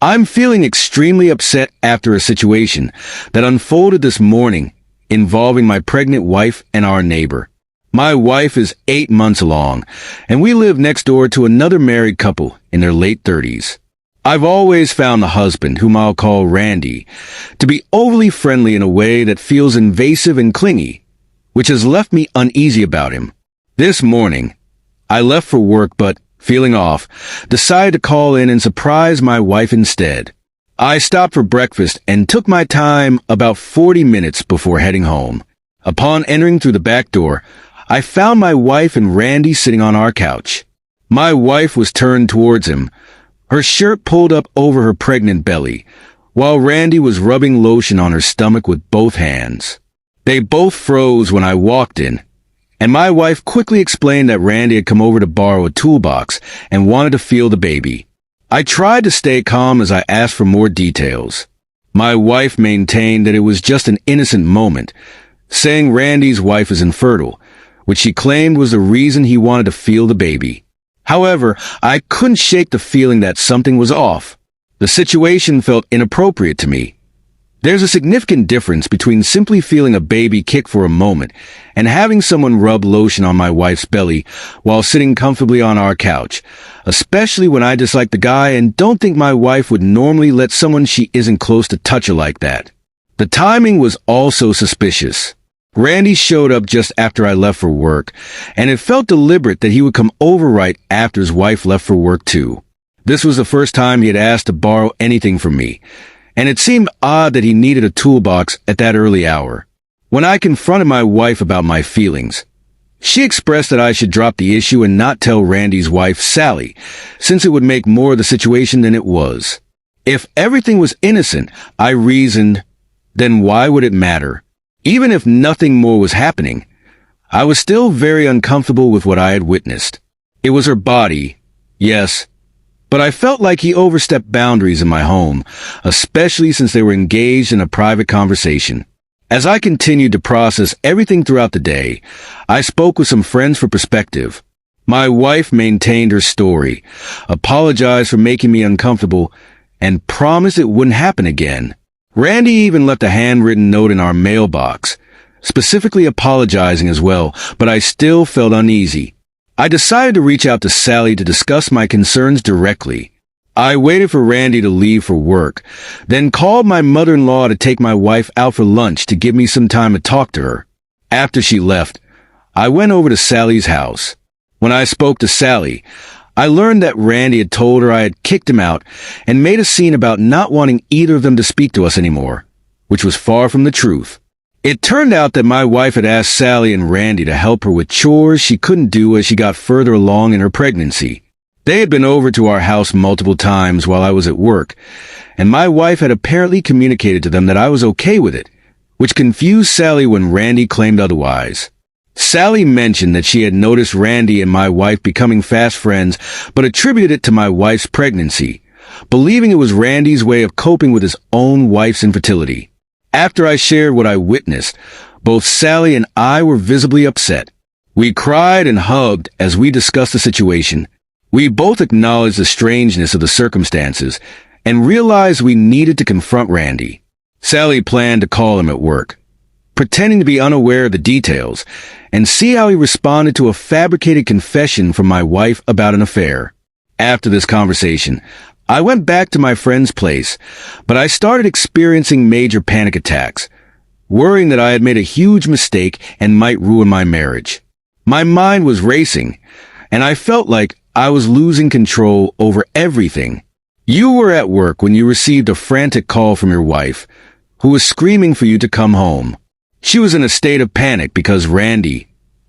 I'm feeling extremely upset after a situation that unfolded this morning involving my pregnant wife and our neighbor. My wife is 8 months along, and we live next door to another married couple in their late 30s. I've always found the husband, whom I'll call Randy, to be overly friendly in a way that feels invasive and clingy, which has left me uneasy about him. This morning, I left for work but, feeling off, decided to call in and surprise my wife instead. I stopped for breakfast and took my time about 40 minutes before heading home. Upon entering through the back door, I found my wife and Randy sitting on our couch. My wife was turned towards him, her shirt pulled up over her pregnant belly, while Randy was rubbing lotion on her stomach with both hands. They both froze when I walked in, and my wife quickly explained that Randy had come over to borrow a toolbox and wanted to feel the baby. I tried to stay calm as I asked for more details. My wife maintained that it was just an innocent moment, saying Randy's wife is infertile, which she claimed was the reason he wanted to feel the baby. However, I couldn't shake the feeling that something was off. The situation felt inappropriate to me. There's a significant difference between simply feeling a baby kick for a moment and having someone rub lotion on my wife's belly while sitting comfortably on our couch, especially when I dislike the guy and don't think my wife would normally let someone she isn't close to touch her like that. The timing was also suspicious. Randy showed up just after I left for work, and it felt deliberate that he would come over right after his wife left for work too. This was the first time he had asked to borrow anything from me, and it seemed odd that he needed a toolbox at that early hour. When I confronted my wife about my feelings, she expressed that I should drop the issue and not tell Randy's wife, Sally, since it would make more of the situation than it was. If everything was innocent, I reasoned, then why would it matter? Even if nothing more was happening, I was still very uncomfortable with what I had witnessed. It was her body, yes, but I felt like he overstepped boundaries in my home, especially since they were engaged in a private conversation. As I continued to process everything throughout the day, I spoke with some friends for perspective. My wife maintained her story, apologized for making me uncomfortable, and promised it wouldn't happen again. Randy even left a handwritten note in our mailbox, specifically apologizing as well, but I still felt uneasy. I decided to reach out to Sally to discuss my concerns directly. I waited for Randy to leave for work, then called my mother-in-law to take my wife out for lunch to give me some time to talk to her. After she left, I went over to Sally's house. When I spoke to Sally, I learned that Randy had told her I had kicked him out and made a scene about not wanting either of them to speak to us anymore, which was far from the truth. It turned out that my wife had asked Sally and Randy to help her with chores she couldn't do as she got further along in her pregnancy. They had been over to our house multiple times while I was at work, and my wife had apparently communicated to them that I was okay with it, which confused Sally when Randy claimed otherwise. Sally mentioned that she had noticed Randy and my wife becoming fast friends, but attributed it to my wife's pregnancy, believing it was Randy's way of coping with his own wife's infertility. After I shared what I witnessed, both Sally and I were visibly upset. We cried and hugged as we discussed the situation. We both acknowledged the strangeness of the circumstances and realized we needed to confront Randy. Sally planned to call him at work, pretending to be unaware of the details, and see how he responded to a fabricated confession from my wife about an affair. After this conversation, I went back to my friend's place, but I started experiencing major panic attacks, worrying that I had made a huge mistake and might ruin my marriage. My mind was racing, and I felt like I was losing control over everything. You were at work when you received a frantic call from your wife, who was screaming for you to come home. She was in a state of panic because Randy,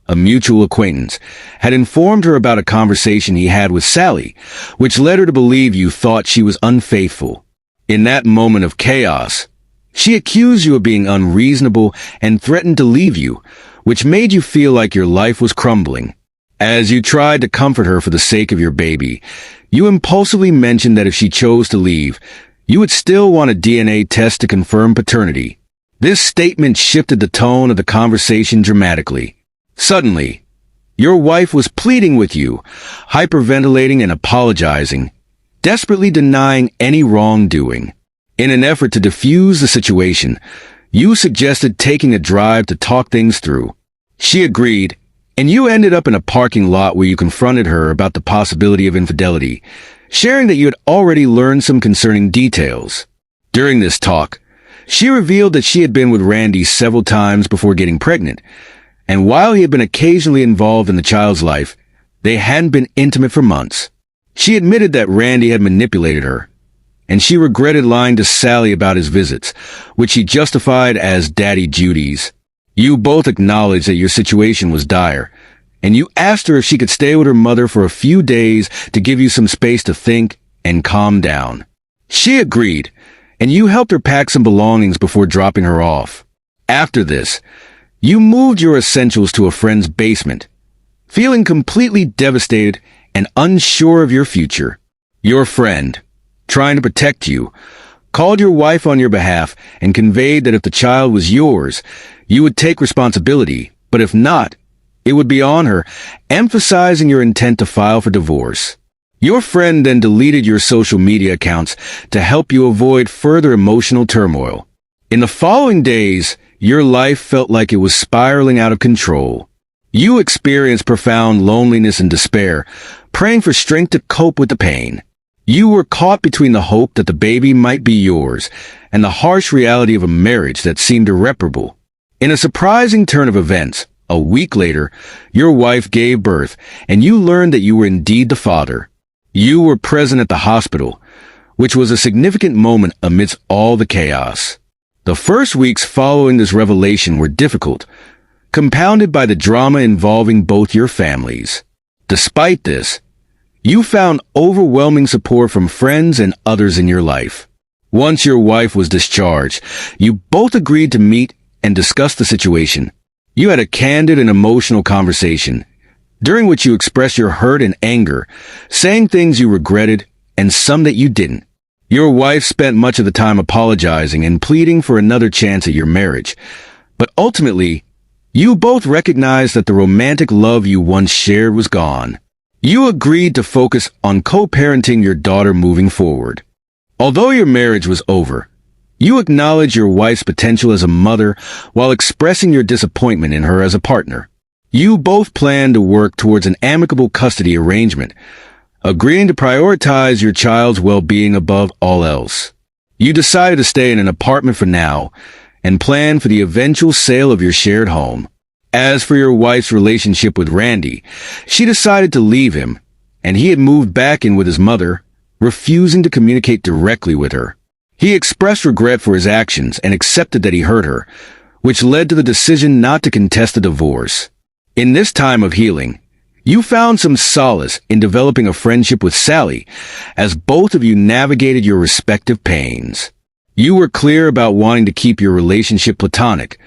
a mutual acquaintance, had informed her about a conversation he had with Sally, which led her to believe you thought she was unfaithful. In that moment of chaos, she accused you of being unreasonable and threatened to leave you, which made you feel like your life was crumbling. As you tried to comfort her for the sake of your baby, you impulsively mentioned that if she chose to leave, you would still want a DNA test to confirm paternity. This statement shifted the tone of the conversation dramatically. Suddenly, your wife was pleading with you, hyperventilating and apologizing, desperately denying any wrongdoing. In an effort to diffuse the situation, you suggested taking a drive to talk things through. She agreed, and you ended up in a parking lot where you confronted her about the possibility of infidelity, sharing that you had already learned some concerning details. During this talk, she revealed that she had been with Randy several times before getting pregnant, and while he had been occasionally involved in the child's life, they hadn't been intimate for months. She admitted that Randy had manipulated her, and she regretted lying to Sally about his visits, which she justified as daddy duties. You both acknowledged that your situation was dire, and you asked her if she could stay with her mother for a few days to give you some space to think and calm down. She agreed, and you helped her pack some belongings before dropping her off. After this, you moved your essentials to a friend's basement, feeling completely devastated and unsure of your future. Your friend, trying to protect you, called your wife on your behalf and conveyed that if the child was yours, you would take responsibility, but if not, it would be on her, emphasizing your intent to file for divorce. Your friend then deleted your social media accounts to help you avoid further emotional turmoil. In the following days, your life felt like it was spiraling out of control. You experienced profound loneliness and despair, praying for strength to cope with the pain. You were caught between the hope that the baby might be yours and the harsh reality of a marriage that seemed irreparable. In a surprising turn of events, a week later, your wife gave birth, and you learned that you were indeed the father. You were present at the hospital, which was a significant moment amidst all the chaos. The first weeks following this revelation were difficult, compounded by the drama involving both your families. Despite this, you found overwhelming support from friends and others in your life. Once your wife was discharged, you both agreed to meet and discuss the situation. You had a candid and emotional conversation, during which you expressed your hurt and anger, saying things you regretted and some that you didn't. Your wife spent much of the time apologizing and pleading for another chance at your marriage, but ultimately, you both recognized that the romantic love you once shared was gone. You agreed to focus on co-parenting your daughter moving forward. Although your marriage was over, you acknowledged your wife's potential as a mother while expressing your disappointment in her as a partner. You both planned to work towards an amicable custody arrangement, agreeing to prioritize your child's well-being above all else. You decided to stay in an apartment for now and plan for the eventual sale of your shared home. As for your wife's relationship with Randy, she decided to leave him, and he had moved back in with his mother, refusing to communicate directly with her. He expressed regret for his actions and accepted that he hurt her, which led to the decision not to contest the divorce. In this time of healing, you found some solace in developing a friendship with Sally, as both of you navigated your respective pains. You were clear about wanting to keep your relationship platonic,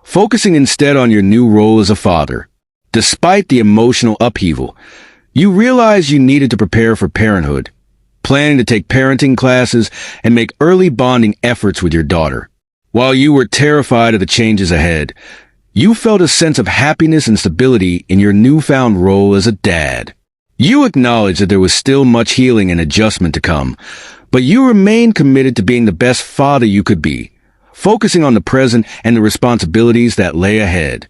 focusing instead on your new role as a father. Despite the emotional upheaval, you realized you needed to prepare for parenthood, planning to take parenting classes and make early bonding efforts with your daughter. While you were terrified of the changes ahead, you felt a sense of happiness and stability in your newfound role as a dad. You acknowledged that there was still much healing and adjustment to come, but you remained committed to being the best father you could be, focusing on the present and the responsibilities that lay ahead.